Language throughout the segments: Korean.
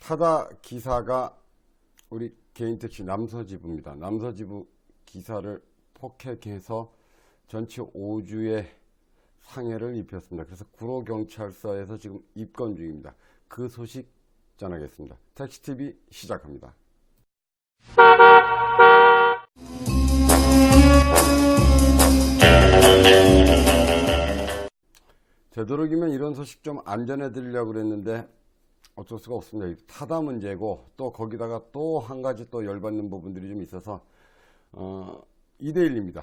타다 기사가 우리 개인택시 남서지부입니다. 남서지부 기사를 폭행해서 전치 5주의 상해를 입혔습니다. 그래서 구로경찰서에서 지금 입건 중입니다. 그 소식 전하겠습니다. 택시TV 시작합니다. 되도록이면 이런 소식 좀 안 전해드리려고 그랬는데 어쩔 수가 없습니다. 타다 문제고 또 거기다가 또 한 가지 또 열받는 부분들이 좀 있어서 2대1입니다.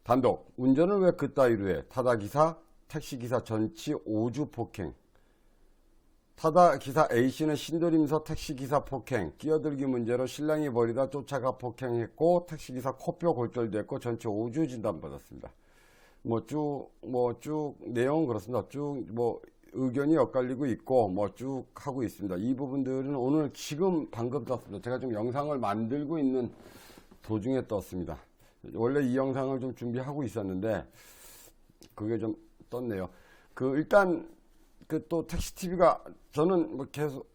단독 운전을 왜 그따위로 해? 타다기사, 택시기사 전치 5주 폭행. 타다기사 A씨는 신도림서 택시기사 폭행, 끼어들기 문제로 신랑이 버리다 쫓아가 폭행했고 택시기사 코뼈 골절됐고 전치 5주 진단받았습니다. 쭉 내용은 그렇습니다. 쭉 의견이 엇갈리고 있고 쭉 하고 있습니다. 이 부분들은 오늘 지금 방금 떴습니다. 제가 지금 영상을 만들고 있는 도중에 떴습니다. 원래 이 영상을 좀 준비하고 있었는데 그게 좀 떴네요. 일단 또 택시TV가 저는 계속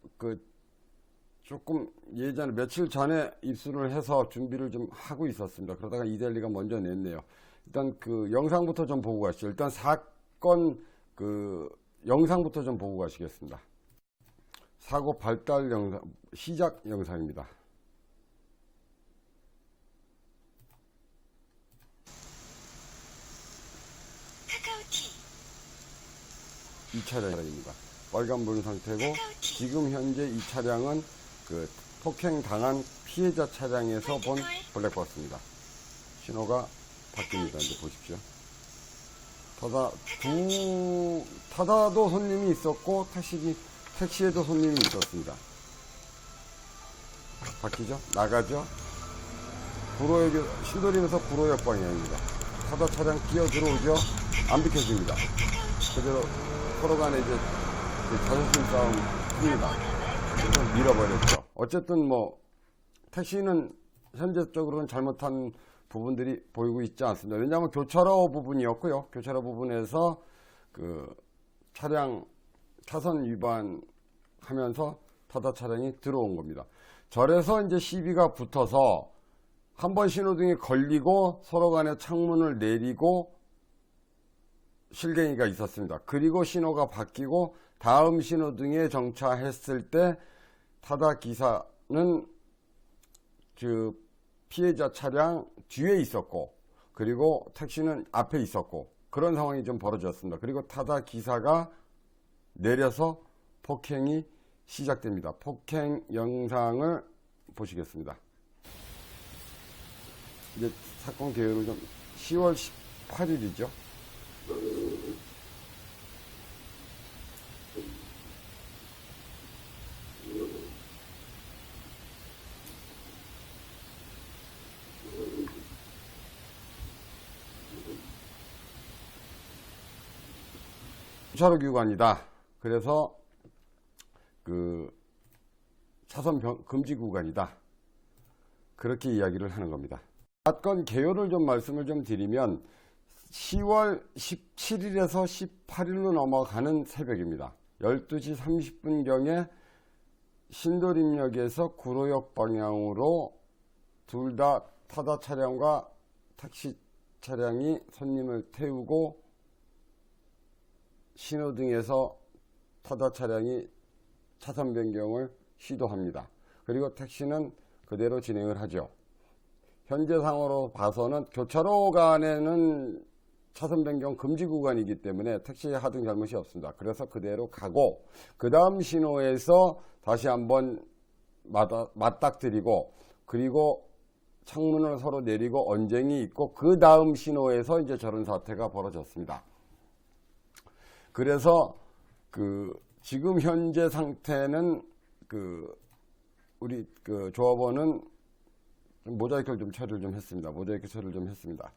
조금 예전에 며칠 전에 입수를 해서 준비를 좀 하고 있었습니다. 그러다가 이데일리가 먼저 냈네요. 일단 영상부터 좀 보고 가시죠. 일단 사건 영상부터 좀 보고 가시겠습니다. 사고 발달 영상, 시작 영상입니다. 이 차량입니다. 빨간불 상태고 지금 현재 이 차량은 폭행 당한 피해자 차량에서 본 블랙박스입니다. 신호가 바뀝니다. 이제 보십시오. 타다도 손님이 있었고 택시에도 손님이 있었습니다. 바뀌죠? 나가죠? 신도림에서 구로역 방향입니다. 타다 차량 끼어 들어오죠? 안 비켜줍니다. 그대로 서로 간에 이제 자존심 싸움 합니다. 그래서 밀어버렸죠. 어쨌든 택시는 현재적으로는 잘못한 부분들이 보이고 있지 않습니다. 왜냐하면 교차로 부분이었고요. 교차로 부분에서 차량 차선 위반하면서 타다 차량이 들어온 겁니다. 절에서 이제 시비가 붙어서 한번 신호등에 걸리고 서로 간에 창문을 내리고 실갱이가 있었습니다. 그리고 신호가 바뀌고 다음 신호등에 정차했을 때 타다 기사는 피해자 차량 뒤에 있었고 그리고 택시는 앞에 있었고 그런 상황이 좀 벌어졌습니다. 그리고 타다 기사가 내려서 폭행이 시작됩니다. 폭행 영상을 보시겠습니다. 이제 사건 개요를 좀 10월 18일이죠. 교차로 구간이다. 그래서 차선 금지 구간이다. 그렇게 이야기를 하는 겁니다. 사건 개요를 좀 말씀을 좀 드리면 10월 17일에서 18일로 넘어가는 새벽입니다. 12시 30분경에 신도림역에서 구로역 방향으로 둘 다 타다 차량과 택시 차량이 손님을 태우고 신호등에서 타다 차량이 차선 변경을 시도합니다. 그리고 택시는 그대로 진행을 하죠. 현재 상황으로 봐서는 교차로 간에는 차선 변경 금지 구간이기 때문에 택시에 하등 잘못이 없습니다. 그래서 그대로 가고 그 다음 신호에서 다시 한번 맞닥뜨리고 그리고 창문을 서로 내리고 언쟁이 있고 그 다음 신호에서 이제 저런 사태가 벌어졌습니다. 그래서 지금 현재 상태는 우리 조합원은 모자이크를 좀 처리를 좀 했습니다. 모자이크 처리를 좀 했습니다.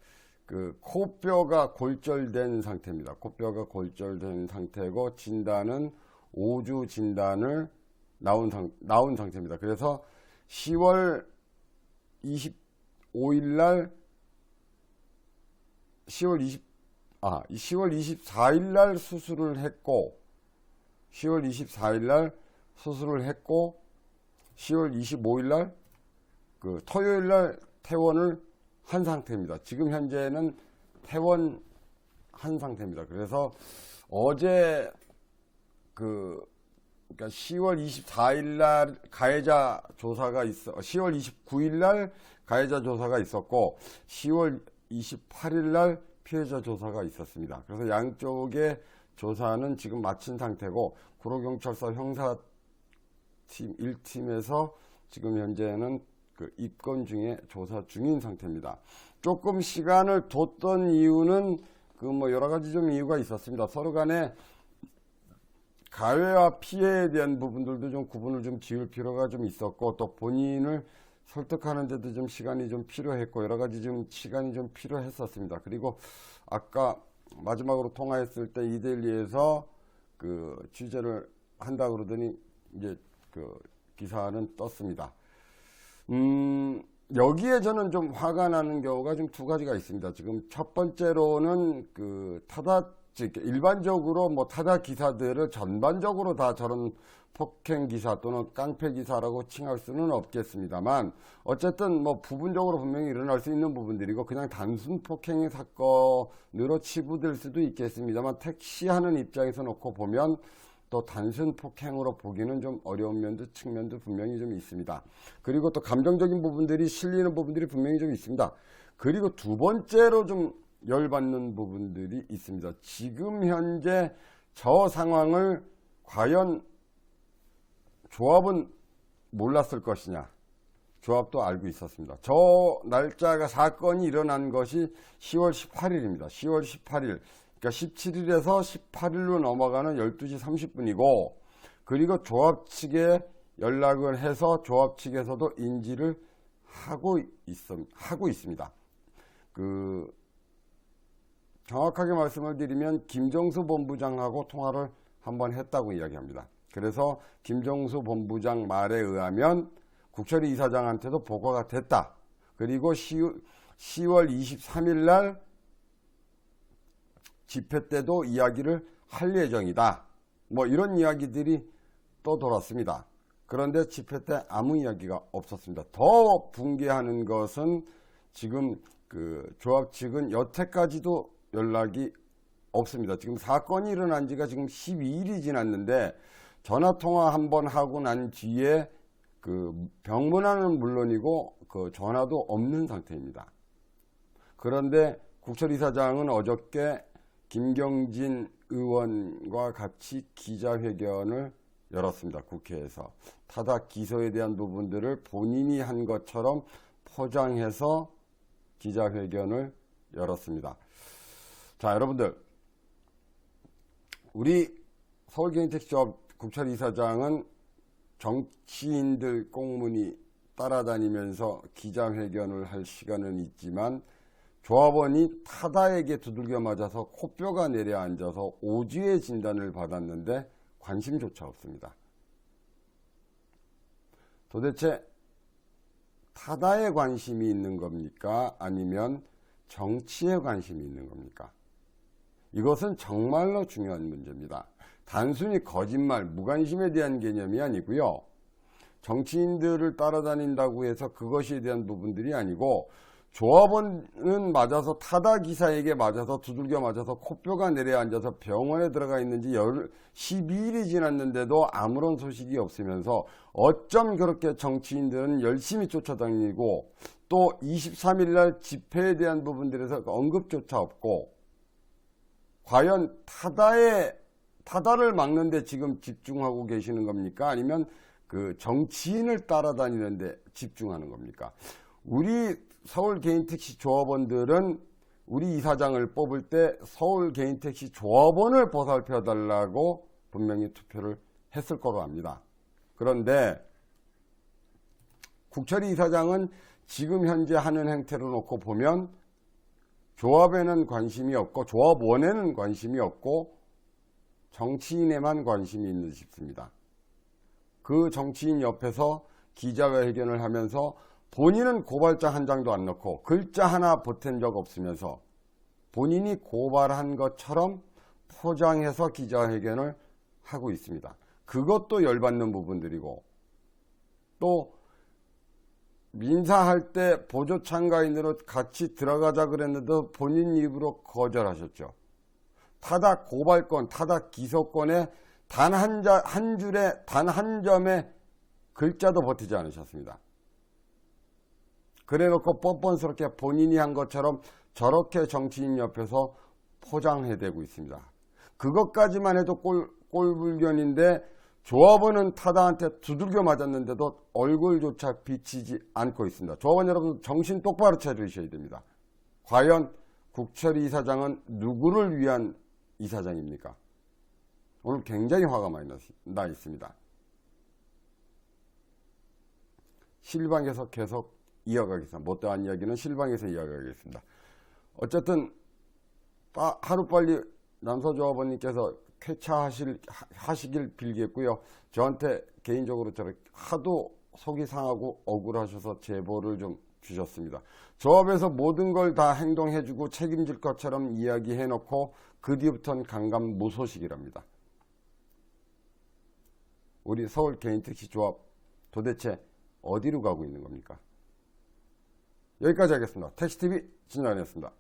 코뼈가 골절된 상태입니다. 코뼈가 골절된 상태고 진단은 5주 진단을 나온 상태입니다. 그래서 10월 25일 날 10월 24일 날 수술을 했고 10월 24일 날 수술을 했고 10월 25일 날 그 토요일 날 퇴원을 한 상태입니다. 지금 현재는 퇴원한 상태입니다. 그래서 어제 그러니까 10월 24일 날 가해자 조사가 10월 29일 날 가해자 조사가 있었고 10월 28일 날 피해자 조사가 있었습니다. 그래서 양쪽의 조사는 지금 마친 상태고 구로경찰서 형사팀 1팀에서 지금 현재는 그 입건 중에 조사 중인 상태입니다. 조금 시간을 뒀던 이유는 그 뭐 여러 가지 좀 이유가 있었습니다. 서로 간에 가해와 피해에 대한 부분들도 좀 구분을 좀 지을 필요가 좀 있었고 또 본인을 설득하는 데도 좀 시간이 좀 필요했고 여러 가지 좀 시간이 좀 필요했었습니다. 그리고 아까 마지막으로 통화했을 때 2대1에서 그 취재를 한다 그러더니 이제 그 기사는 떴습니다. 여기에 저는 좀 화가 나는 경우가 좀 두 가지가 있습니다. 지금 첫 번째로는 그 일반적으로 뭐 타다 기사들을 전반적으로 다 저런 폭행 기사 또는 깡패 기사라고 칭할 수는 없겠습니다만 어쨌든 뭐 부분적으로 분명히 일어날 수 있는 부분들이고 그냥 단순 폭행의 사건으로 치부될 수도 있겠습니다만 택시하는 입장에서 놓고 보면 또 단순 폭행으로 보기는 좀 어려운 측면도 분명히 좀 있습니다. 그리고 또 감정적인 부분들이 실리는 부분들이 분명히 좀 있습니다. 그리고 두 번째로 좀 열받는 부분들이 있습니다. 지금 현재 저 상황을 과연 조합은 몰랐을 것이냐? 조합도 알고 있었습니다. 저 날짜가 사건이 일어난 것이 10월 18일입니다. 10월 18일. 그러니까 17일에서 18일로 넘어가는 12시 30분이고 그리고 조합 측에 연락을 해서 조합 측에서도 인지를 하고 있습니다. 정확하게 말씀을 드리면 김정수 본부장하고 통화를 한번 했다고 이야기합니다. 그래서 김정수 본부장 말에 의하면 국철이 이사장한테도 보고가 됐다. 그리고 10월 23일 날 집회 때도 이야기를 할 예정이다. 뭐 이런 이야기들이 또 돌았습니다. 그런데 집회 때 아무 이야기가 없었습니다. 더 붕괴하는 것은 지금 그 조합 측은 여태까지도 연락이 없습니다. 지금 사건이 일어난 지가 지금 12일이 지났는데 전화통화 한번 하고 난 뒤에 그 병문안은 물론이고 그 전화도 없는 상태입니다. 그런데 국철이사장은 어저께 김경진 의원과 같이 기자회견을 열었습니다. 국회에서. 타다 기소에 대한 부분들을 본인이 한 것처럼 포장해서 기자회견을 열었습니다. 자, 여러분들, 우리 서울개인택시조합 국철이사장은 정치인들 꽁무니 따라다니면서 기자회견을 할 시간은 있지만 조합원이 타다에게 두들겨 맞아서 코뼈가 내려앉아서 오지의 진단을 받았는데 관심조차 없습니다. 도대체 타다에 관심이 있는 겁니까? 아니면 정치에 관심이 있는 겁니까? 이것은 정말로 중요한 문제입니다. 단순히 거짓말, 무관심에 대한 개념이 아니고요. 정치인들을 따라다닌다고 해서 그것에 대한 부분들이 아니고 조합원은 맞아서 타다 기사에게 맞아서 두들겨 맞아서 코뼈가 내려앉아서 병원에 들어가 있는지 12일이 지났는데도 아무런 소식이 없으면서 어쩜 그렇게 정치인들은 열심히 쫓아다니고 또 23일 날 집회에 대한 부분들에서 언급조차 없고 과연 타다를 막는 데 지금 집중하고 계시는 겁니까? 아니면 그 정치인을 따라다니는 데 집중하는 겁니까? 우리 서울 개인택시 조합원들은 우리 이사장을 뽑을 때 서울 개인택시 조합원을 보살펴 달라고 분명히 투표를 했을 거로 합니다. 그런데 국철이 이사장은 지금 현재 하는 행태를 놓고 보면 조합에는 관심이 없고 조합원에는 관심이 없고 정치인에만 관심이 있는 듯 싶습니다. 그 정치인 옆에서 기자회견을 하면서 본인은 고발장 한 장도 안 넣고 글자 하나 보탠 적 없으면서 본인이 고발한 것처럼 포장해서 기자회견을 하고 있습니다. 그것도 열받는 부분들이고, 또 민사할 때 보조 참가인으로 같이 들어가자 그랬는데 본인 입으로 거절하셨죠. 타다 고발권, 타다 기소권에 단 한 줄에 단 한 점의 글자도 버티지 않으셨습니다. 그래놓고 뻔뻔스럽게 본인이 한 것처럼 저렇게 정치인 옆에서 포장해대고 있습니다. 그것까지만 해도 꼴불견인데, 조합원은 타다한테 두들겨 맞았는데도 얼굴조차 비치지 않고 있습니다. 조합원 여러분, 정신 똑바로 차리셔야 됩니다. 과연 국철이 이사장은 누구를 위한 이사장입니까? 오늘 굉장히 화가 많이 나 있습니다. 실방에서 계속 이어가겠습니다. 못다한 이야기는 실방에서 이어가겠습니다. 어쨌든 하루빨리 남서조합원님께서 쾌차하시길 빌겠고요. 저한테 개인적으로 저렇게 하도 속이 상하고 억울하셔서 제보를 좀 주셨습니다. 조합에서 모든 걸 다 행동해주고 책임질 것처럼 이야기해놓고 그 뒤부터는 강간무소식이랍니다. 우리 서울 개인택시 조합 도대체 어디로 가고 있는 겁니까? 여기까지 하겠습니다. 택시TV 진단이었습니다.